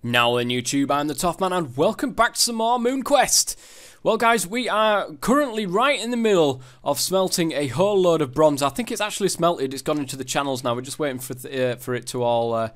Now then YouTube, I'm the Tough Man and welcome back to some more MoonQuest. Well guys, we are currently right in the middle of smelting a whole load of bronze. I think it's actually smelted, it's gone into the channels now. We're just waiting for it to all,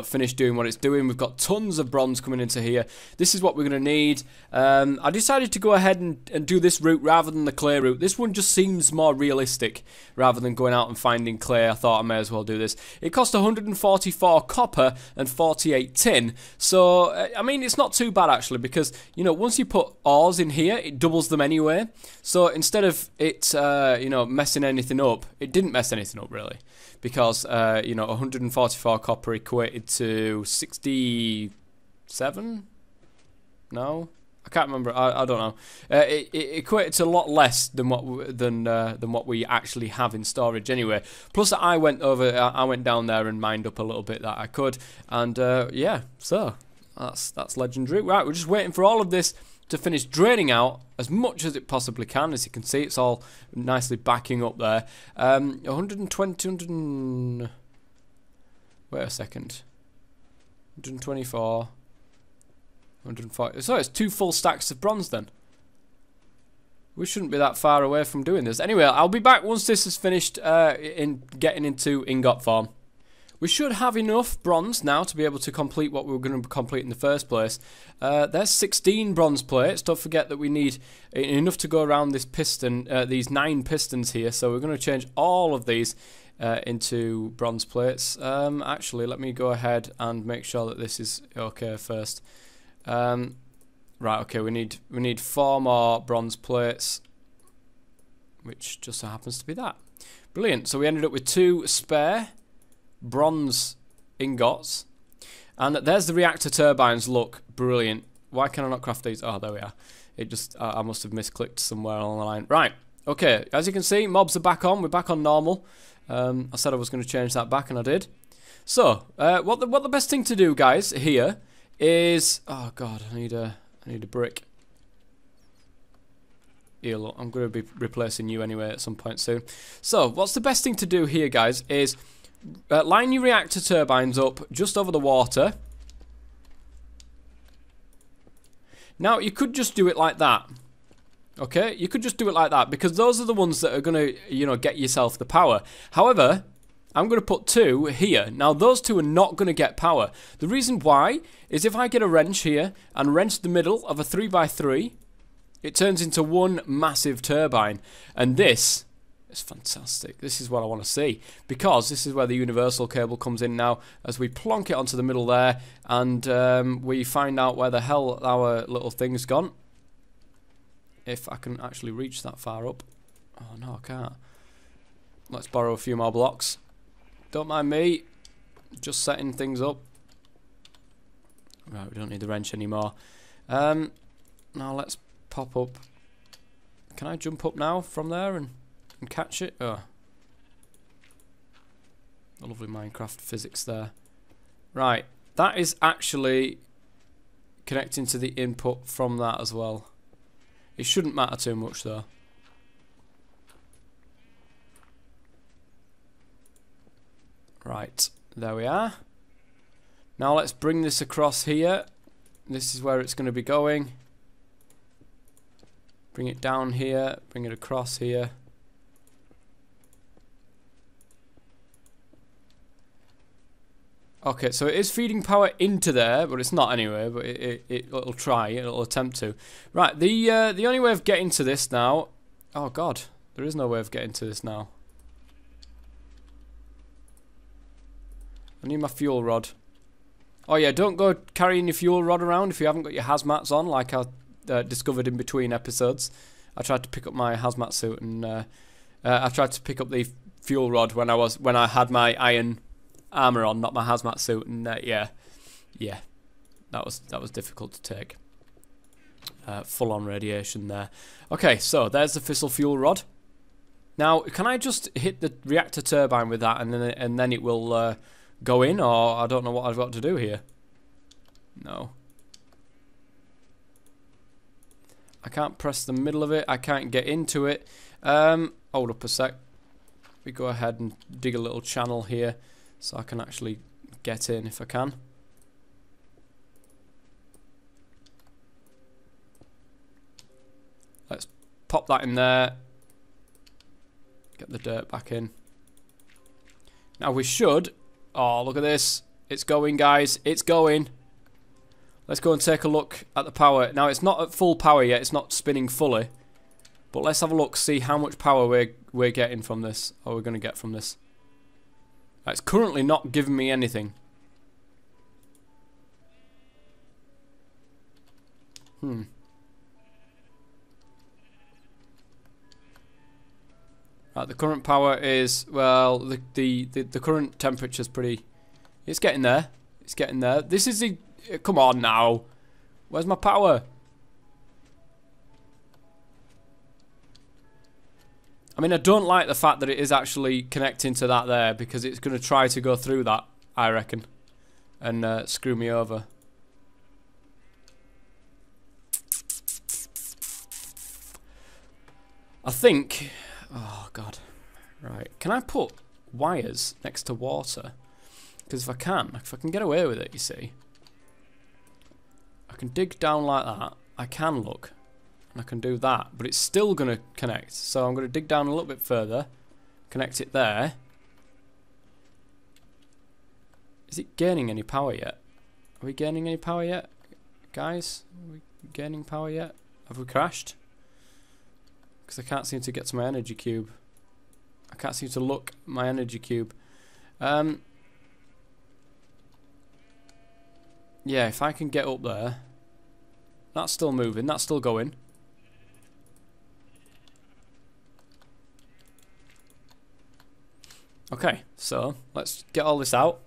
finish doing what it's doing. We've got tons of bronze coming into here. This is what we're going to need. I decided to go ahead and do this route rather than the clay route. This one just seems more realistic rather than going out and finding clay. I thought I may as well do this. It cost 144 copper and 48 tin. So, I mean, it's not too bad actually because, once you put ores in here, it doubles them anyway. So instead of it, messing anything up, it didn't mess anything up really. Because, 144 copper equated to 67? No? I can't remember. I don't know. It equated to a lot less than what we actually have in storage anyway. Plus, I went down there and mined up a little bit that I could, and yeah, so that's legendary. Right, we're just waiting for all of this to finish draining out as much as it possibly can. As you can see, it's all nicely backing up there. 120, wait a second. 124, 140. So it's 2 full stacks of bronze then. We shouldn't be that far away from doing this. Anyway, I'll be back once this is finished in getting into ingot form. We should have enough bronze now to be able to complete what we were going to complete in the first place. There's 16 bronze plates. Don't forget that we need enough to go around this piston, these 9 pistons here. So we're going to change all of these into bronze plates. Actually, let me go ahead and make sure that this is okay first. Right, okay, we need 4 more bronze plates, which just so happens to be that. Brilliant. So we ended up with 2 spare bronze ingots, and there's the reactor turbines. Look, brilliant. Why can I not craft these? Oh, there we are. It just I must have misclicked somewhere along the line. Right, okay, as you can see, mobs are back on. We're back on normal. I said I was going to change that back, and I did. So what the best thing to do, guys, here is, oh god, I need a brick. Here, look, I'm going to be replacing you anyway at some point soon. So what's the best thing to do here, guys, is line your reactor turbines up just over the water. Now, you could just do it like that. Okay? You could just do it like that because those are the ones that are going to, get yourself the power. However, I'm going to put 2 here. Now, those 2 are not going to get power. The reason why is if I get a wrench here and wrench the middle of a 3x3, it turns into one massive turbine. And this is fantastic. This is what I want to see, because this is where the universal cable comes in now, as we plonk it onto the middle there, and we find out where the hell our little thing's gone. If I can actually reach that far up. Oh no, I can't. Let's borrow a few more blocks. Don't mind me, just setting things up. Right, we don't need the wrench anymore. Now let's pop up. Can I jump up now from there and catch it? Oh, a lovely Minecraft physics there. Right, that is actually connecting to the input from that as well. It shouldn't matter too much though. Right, there we are. Now let's bring this across here. This is where it's going to be going. Bring it down here, bring it across here. Okay, so it is feeding power into there, but it's not anyway, but it'll try, it'll attempt to. Right, the only way of getting to this now... Oh god, there is no way of getting to this now. I need my fuel rod. Oh yeah, don't go carrying your fuel rod around if you haven't got your hazmats on, like I discovered in between episodes. I tried to pick up my hazmat suit, and I tried to pick up the fuel rod when I had my iron armor on, not my hazmat suit, and yeah, that was difficult to take. Full on radiation there. Okay, so there's the fissile fuel rod. Now, can I just hit the reactor turbine with that, and then it will go in, or I don't know what I've got to do here. No. I can't press the middle of it. I can't get into it. Hold up a sec. We go ahead and dig a little channel here so I can actually get in if I can. pop that in there. Get the dirt back in. Now we should... Oh, look at this. It's going, guys. It's going. Let's go and take a look at the power. Now, it's not at full power yet. It's not spinning fully. But let's have a look, see how much power we're getting from this. Or we're going to get from this. It's currently not giving me anything. Right, the current power is, well, the current temperature is pretty... It's getting there. It's getting there. This is the... Come on now. Where's my power? I mean, I don't like the fact that it is actually connecting to that there, because it's going to try to go through that, I reckon, and screw me over. I think... Oh, God. Right. Can I put wires next to water? Because if I can get away with it, you see, I can dig down like that. I can look. And I can do that. But it's still going to connect. So I'm going to dig down a little bit further. Connect it there. Is it gaining any power yet? Are we gaining any power yet? Guys? Are we gaining power yet? Have we crashed? Because I can't seem to get to my energy cube. I can't seem to look at my energy cube. Yeah, if I can get up there. That's still moving. That's still going. Okay, so let's get all this out.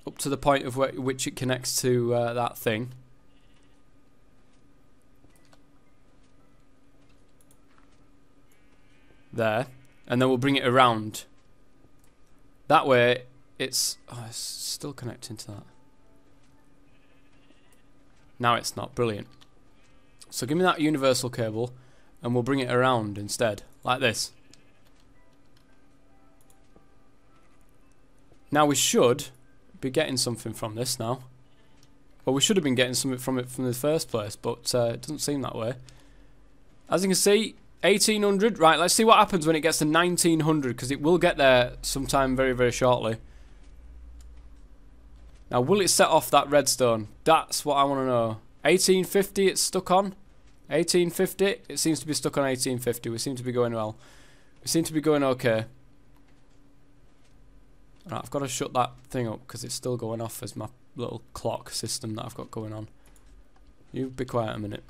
Up to the point of which it connects to that thing. There, and then we'll bring it around. That way, it's still connecting to that. Now it's not. Brilliant. So give me that universal cable, and we'll bring it around instead, like this. Now we should be getting something from this now. Well, we should have been getting something from it from the first place, but it doesn't seem that way. As you can see, 1800. Right, let's see what happens when it gets to 1900, because it will get there sometime very, very shortly. Now, will it set off that redstone? That's what I want to know. 1850 it's stuck on. 1850, it seems to be stuck on 1850. We seem to be going well. We seem to be going okay. Right, I've got to shut that thing up because it's still going off as my little clock system that I've got going on. You be quiet a minute.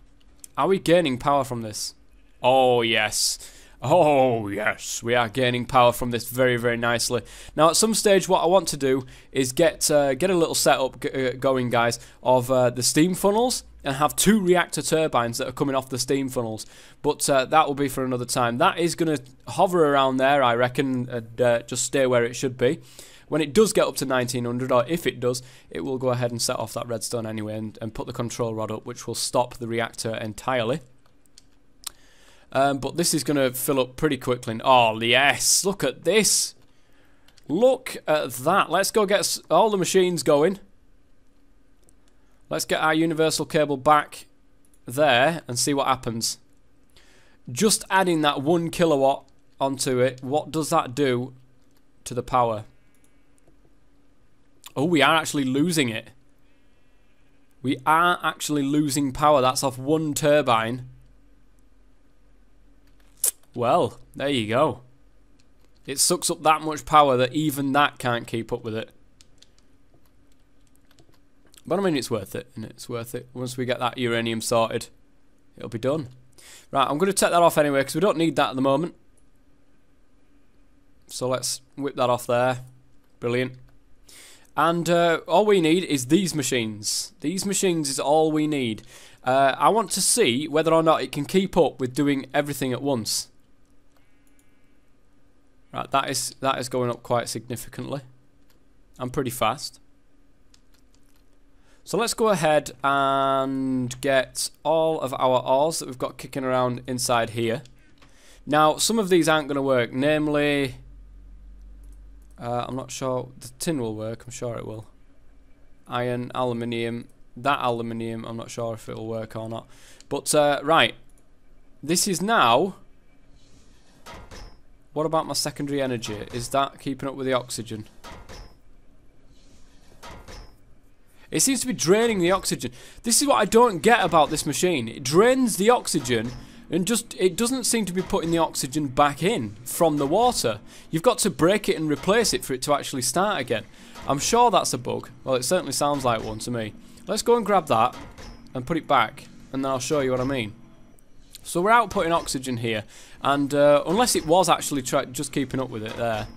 Are we gaining power from this? Oh, yes. Oh, yes. We are gaining power from this very, very nicely. Now, at some stage, what I want to do is get a little setup going, guys, of the steam funnels and have 2 reactor turbines that are coming off the steam funnels. But that will be for another time. That is going to hover around there, I reckon, and just stay where it should be. When it does get up to 1900, or if it does, it will go ahead and set off that redstone anyway and put the control rod up, which will stop the reactor entirely. But this is going to fill up pretty quickly. Oh, yes. Look at this. Look at that. Let's go get all the machines going. Let's get our universal cable back there and see what happens. Just adding that 1 kilowatt onto it, what does that do to the power? Oh, we are actually losing it. We are actually losing power. That's off 1 turbine. Well, there you go. It sucks up that much power that even that can't keep up with it. But I mean, it's worth it, isn't it? It's worth it. Once we get that uranium sorted, it'll be done. Right, I'm going to take that off anyway because we don't need that at the moment. So let's whip that off there. Brilliant. And all we need is these machines. These machines is all we need. I want to see whether or not it can keep up with doing everything at once. Right, that is going up quite significantly. And pretty fast. So let's go ahead and get all of our ores that we've got kicking around inside here. Now, some of these aren't going to work. Namely, I'm not sure. The tin will work. I'm sure it will. Iron, aluminium. that aluminium, I'm not sure if it'll work or not. But, right. This is now... What about my secondary energy? Is that keeping up with the oxygen? It seems to be draining the oxygen. This is what I don't get about this machine. It drains the oxygen and it doesn't seem to be putting the oxygen back in from the water. You've got to break it and replace it for it to actually start again. I'm sure that's a bug. Well, it certainly sounds like one to me. Let's go and grab that and put it back, and then I'll show you what I mean. So we're outputting oxygen here, and unless it was actually just keeping up with it there,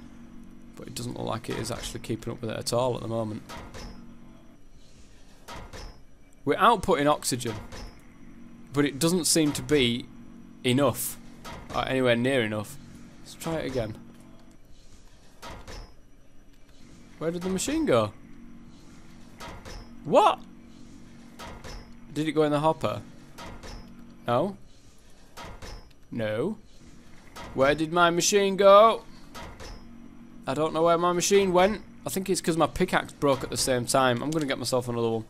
but it doesn't look like it is actually keeping up with it at all at the moment. We're outputting oxygen, but it doesn't seem to be enough, or anywhere near enough. Let's try it again. Where did the machine go? What? Did it go in the hopper? No. No. Where did my machine go? I don't know where my machine went. I think it's because my pickaxe broke at the same time. I'm going to get myself another one.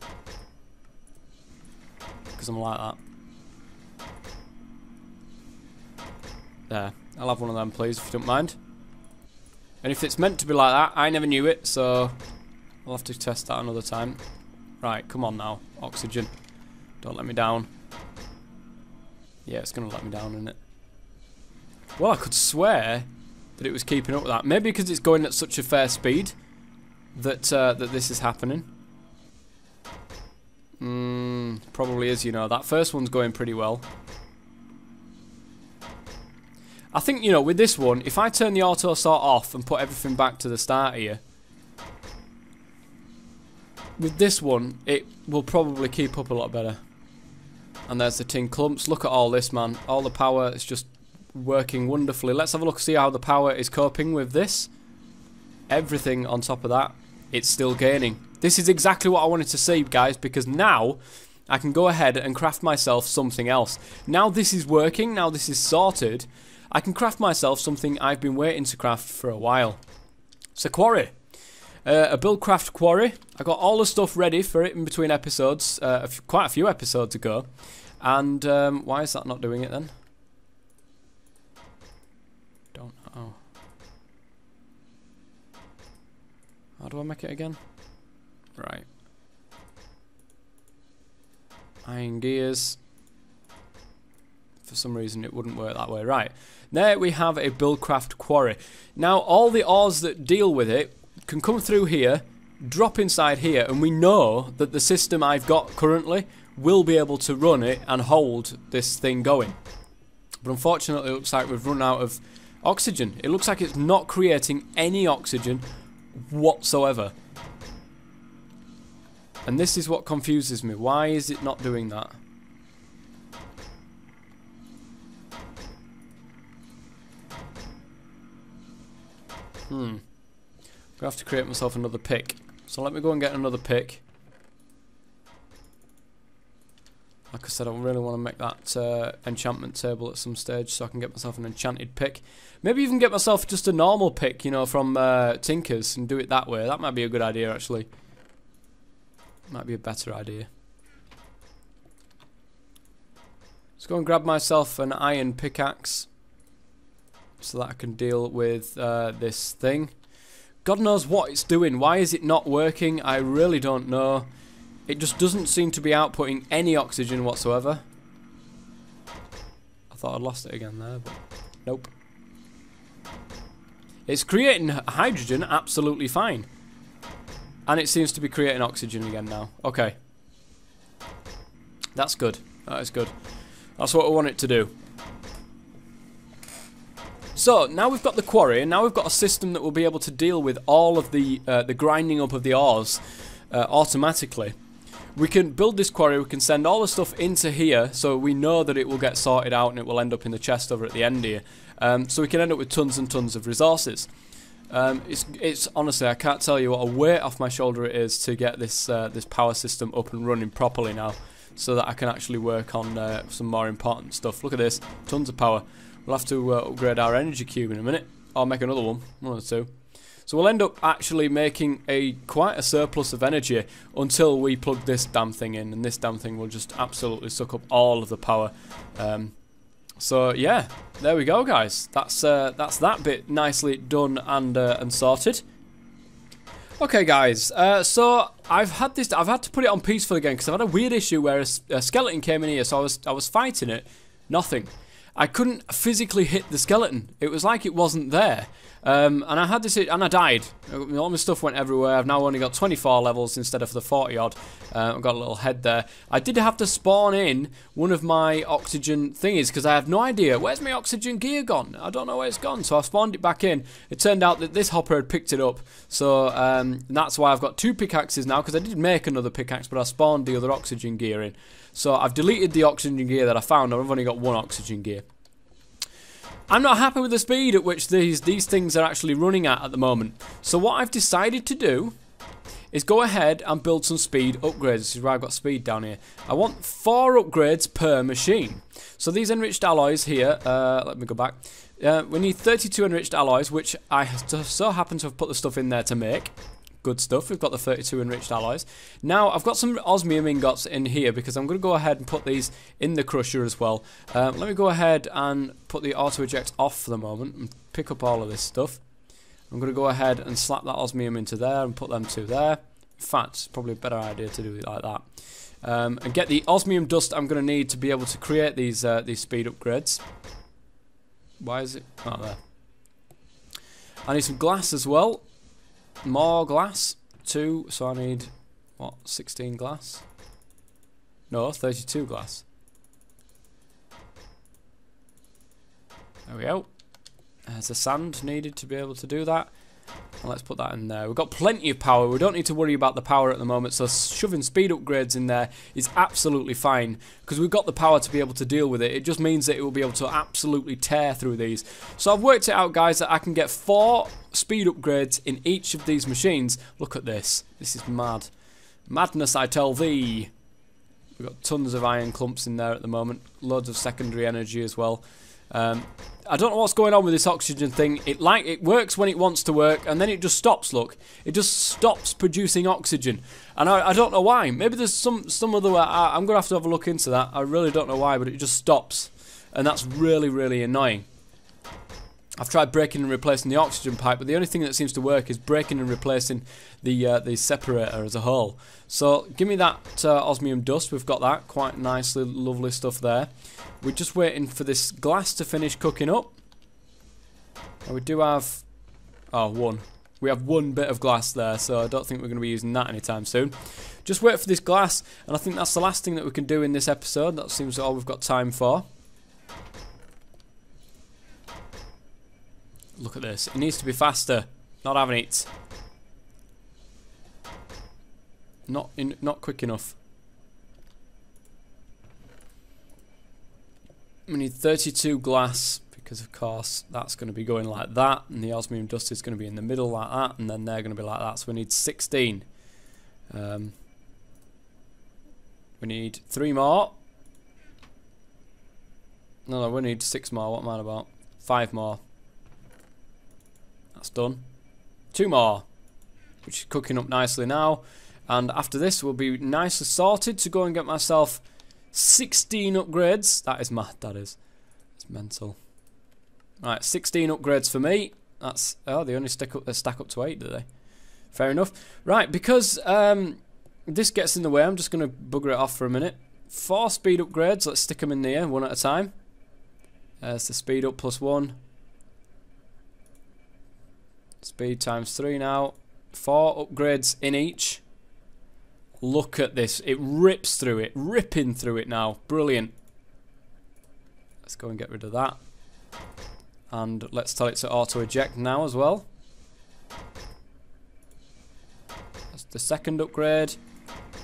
Because I'm like that. There. I'll have one of them, please, if you don't mind. And if it's meant to be like that, I never knew it, so I'll have to test that another time. Right, come on now. Oxygen. Don't let me down. Yeah, it's going to let me down, isn't it? Well, I could swear that it was keeping up with that. Maybe because it's going at such a fair speed that that this is happening. Probably is, you know. That first one's going pretty well. I think, you know, with this one, if I turn the auto sort off and put everything back to the start here, with this one, it will probably keep up a lot better. And there's the tin clumps. Look at all this, man. All the power is just working wonderfully. Let's have a look, see how the power is coping with this. Everything on top of that, it's still gaining. This is exactly what I wanted to see, guys, because now I can go ahead and craft myself something else. Now this is working, now this is sorted, I can craft myself something I've been waiting to craft for a while. It's a quarry. A buildcraft quarry. I got all the stuff ready for it in between episodes, quite a few episodes ago. And why is that not doing it then? Don't know. How do I make it again? Right. Iron gears. For some reason it wouldn't work that way. Right. There we have a buildcraft quarry. Now all the ores that deal with it can come through here, drop inside here, and we know that the system I've got currently will be able to run it and hold this thing going. But unfortunately it looks like we've run out of oxygen. It looks like it's not creating any oxygen whatsoever. And this is what confuses me. Why is it not doing that? I'm gonna have to create myself another pick. So let me go and get another pick. Like I said, I really want to make that enchantment table at some stage so I can get myself an enchanted pick. Maybe even get myself just a normal pick, you know, from Tinkers and do it that way. That might be a good idea, actually. Might be a better idea. Let's go and grab myself an iron pickaxe so that I can deal with this thing. God knows what it's doing. Why is it not working? I really don't know. It just doesn't seem to be outputting any oxygen whatsoever. I thought I'd lost it again there, but nope. It's creating hydrogen absolutely fine. And it seems to be creating oxygen again now. Okay. That's good. That is good. That's what I want it to do. So, now we've got the quarry, and now we've got a system that will be able to deal with all of the grinding up of the ores automatically. We can build this quarry, we can send all the stuff into here, so we know that it will get sorted out and it will end up in the chest over at the end here. So we can end up with tons and tons of resources. It's honestly, I can't tell you what a weight off my shoulder it is to get this this power system up and running properly now, so that I can actually work on some more important stuff. Look at this, tons of power. We'll have to upgrade our energy cube in a minute, or make another one of the two. So we'll end up actually making quite a surplus of energy until we plug this damn thing in, and this damn thing will just absolutely suck up all of the power. So yeah, there we go, guys. That's that bit nicely done and sorted. Okay, guys. So I've had to put it on peaceful again because I've had a weird issue where a skeleton came in here. So I was fighting it, nothing. I couldn't physically hit the skeleton. It was like it wasn't there. And I had this, and I died. All my stuff went everywhere. I've now only got 24 levels instead of the 40 odd. I've got a little head there. I did have to spawn in one of my oxygen thingies because I have no idea. Where's my oxygen gear gone? I don't know where it's gone. So I spawned it back in. It turned out that this hopper had picked it up. So that's why I've got 2 pickaxes now, because I did make another pickaxe, but I spawned the other oxygen gear in. So I've deleted the oxygen gear that I found. I've only got 1 oxygen gear. I'm not happy with the speed at which these things are actually running at the moment. So what I've decided to do is go ahead and build some speed upgrades. This is where I've got speed down here. I want 4 upgrades per machine. So these enriched alloys here, let me go back. We need 32 enriched alloys, which I so happen to have put the stuff in there to make. Good stuff. We've got the 32 enriched alloys. Now, I've got some osmium ingots in here because I'm going to go ahead and put these in the crusher as well. Let me go ahead and put the auto eject off for the moment and pick up all of this stuff. I'm going to go ahead and slap that osmium into there and put them 2 there. In fact, it's probably a better idea to do it like that. And get the osmium dust I'm going to need to be able to create these speed upgrades. Why is it? Oh, there. I need some glass as well. More glass, 2, so I need, what, 16 glass? No, 32 glass. There we go. There's the sand needed to be able to do that. And let's put that in there. We've got plenty of power. We don't need to worry about the power at the moment, so shoving speed upgrades in there is absolutely fine because we've got the power to be able to deal with it. It just means that it will be able to absolutely tear through these. So I've worked it out, guys, that I can get 4 speed upgrades in each of these machines. Look at this. This is mad. Madness, I tell thee. We've got tons of iron clumps in there at the moment. Loads of secondary energy as well. I don't know what's going on with this oxygen thing. It works when it wants to work, and then it just stops. Look, it just stops producing oxygen, and I don't know why. Maybe there's some other way. I'm gonna have to have a look into that. I really don't know why, but it just stops, and that's really, really annoying. I've tried breaking and replacing the oxygen pipe, but the only thing that seems to work is breaking and replacing the separator as a whole. So give me that osmium dust. We've got that. Quite nicely, lovely stuff there. We're just waiting for this glass to finish cooking up. And we do have... Oh, 1. We have 1 bit of glass there, so I don't think we're going to be using that anytime soon. Just wait for this glass, and I think that's the last thing that we can do in this episode. That seems all we've got time for. Look at this. It needs to be faster. Not having it. Not quick enough. We need 32 glass because, of course, that's going to be going like that, and the osmium dust is going to be in the middle like that, and then they're going to be like that. So we need 16. We need 3 more. No, we need 6 more. What am I about? 5 more. That's done. 2 more, which is cooking up nicely now. And after this, we'll be nicely sorted to go and get myself 16 upgrades. That is mad, that is. It's mental. Right, 16 upgrades for me. That's... Oh, they only stack up to 8, do they? Fair enough. Right, because this gets in the way, I'm just going to bugger it off for a minute. 4 speed upgrades. Let's stick them in there, 1 at a time. There's the speed up plus 1. Speed times 3 now. 4 upgrades in each. Look at this. It rips through it. Ripping through it now. Brilliant. Let's go and get rid of that. And let's tell it to auto-eject now as well. That's the 2nd upgrade.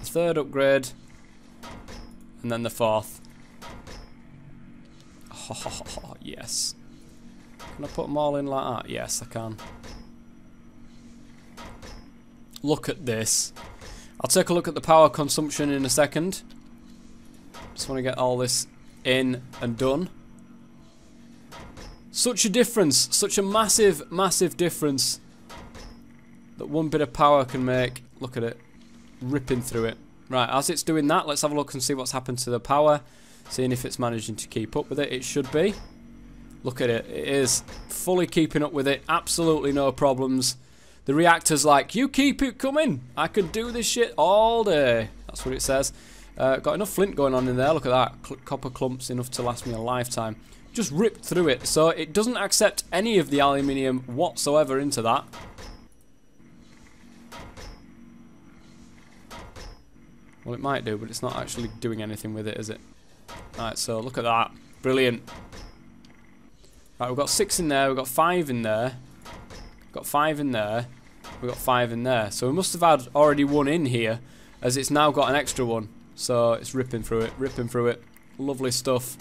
The 3rd upgrade. And then the 4th. Oh, yes. Can I put them all in like that? Yes, I can. Look at this. I'll take a look at the power consumption in a second. Just want to get all this in and done. Such a difference. Such a massive, massive difference that one bit of power can make. Look at it, ripping through it. Right, as it's doing that, let's have a look and see what's happened to the power. Seeing if it's managing to keep up with it. It should be. Look at it. It is fully keeping up with it. Absolutely no problems. The reactor's like, you keep it coming. I could do this shit all day. That's what it says. Got enough flint going on in there. Look at that. Copper clumps enough to last me a lifetime. Just ripped through it. So it doesn't accept any of the aluminium whatsoever into that. Well, it might do, but it's not actually doing anything with it, is it? Alright, so look at that. Brilliant. Right, we've got 6 in there, we've got 5 in there. We've got 5 in there. We've got 5 in there. So we must have had already 1 in here, as it's now got an extra one. So it's ripping through it, ripping through it. Lovely stuff.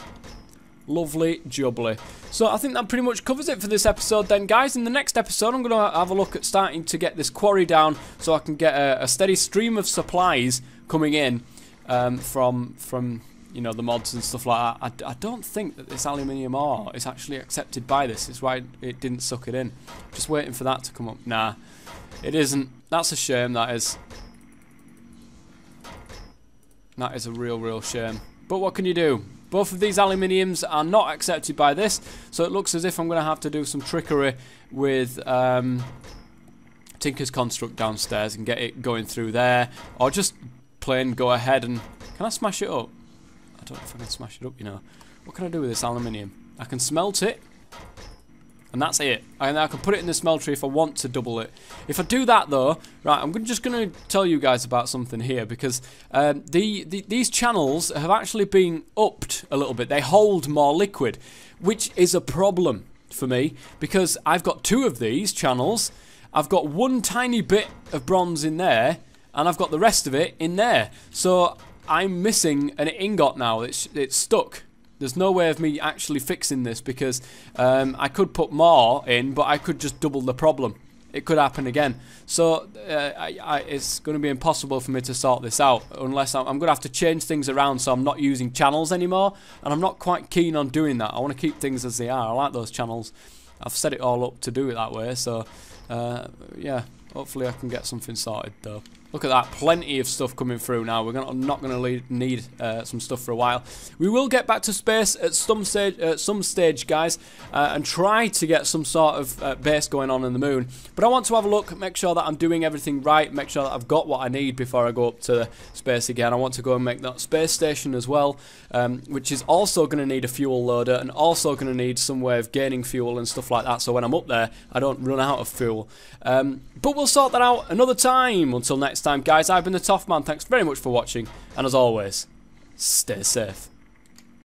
Lovely jubbly. So I think that pretty much covers it for this episode then, guys. In the next episode, I'm going to have a look at starting to get this quarry down so I can get a steady stream of supplies coming in from you know, the mods and stuff like that. I don't think that this aluminium ore is actually accepted by this. It's why it didn't suck it in. Just waiting for that to come up. Nah, it isn't. That's a shame, that is. That is a real shame. But what can you do? Both of these aluminiums are not accepted by this, so it looks as if I'm going to have to do some trickery with Tinker's Construct downstairs and get it going through there, or just plain go ahead and... Can I smash it up? I don't know if I can smash it up, you know. What can I do with this aluminium? I can smelt it, and that's it. And I can put it in the smelter if I want to double it. If I do that though, right, I'm just going to tell you guys about something here, because these channels have actually been upped a little bit. They hold more liquid, which is a problem for me, because I've got 2 of these channels. I've got 1 tiny bit of bronze in there, and I've got the rest of it in there. So I'm missing an ingot now. It's stuck. There's no way of me actually fixing this, because I could put more in, but I could just double the problem. It could happen again. So it's going to be impossible for me to sort this out, unless I'm going to have to change things around so I'm not using channels anymore, and I'm not quite keen on doing that. I want to keep things as they are. I like those channels. I've set it all up to do it that way, so yeah, hopefully I can get something sorted though. Look at that, plenty of stuff coming through now. We're not going to need some stuff for a while. We will get back to space at some stage, guys, and try to get some sort of base going on in the moon. But I want to have a look, make sure that I'm doing everything right, make sure that I've got what I need before I go up to space again. I want to go and make that space station as well, which is also going to need a fuel loader, and also going to need some way of gaining fuel and stuff like that, so when I'm up there, I don't run out of fuel. But we'll sort that out another time. Until next time, guys, I've been the Toff Man. Thanks very much for watching, and as always, stay safe.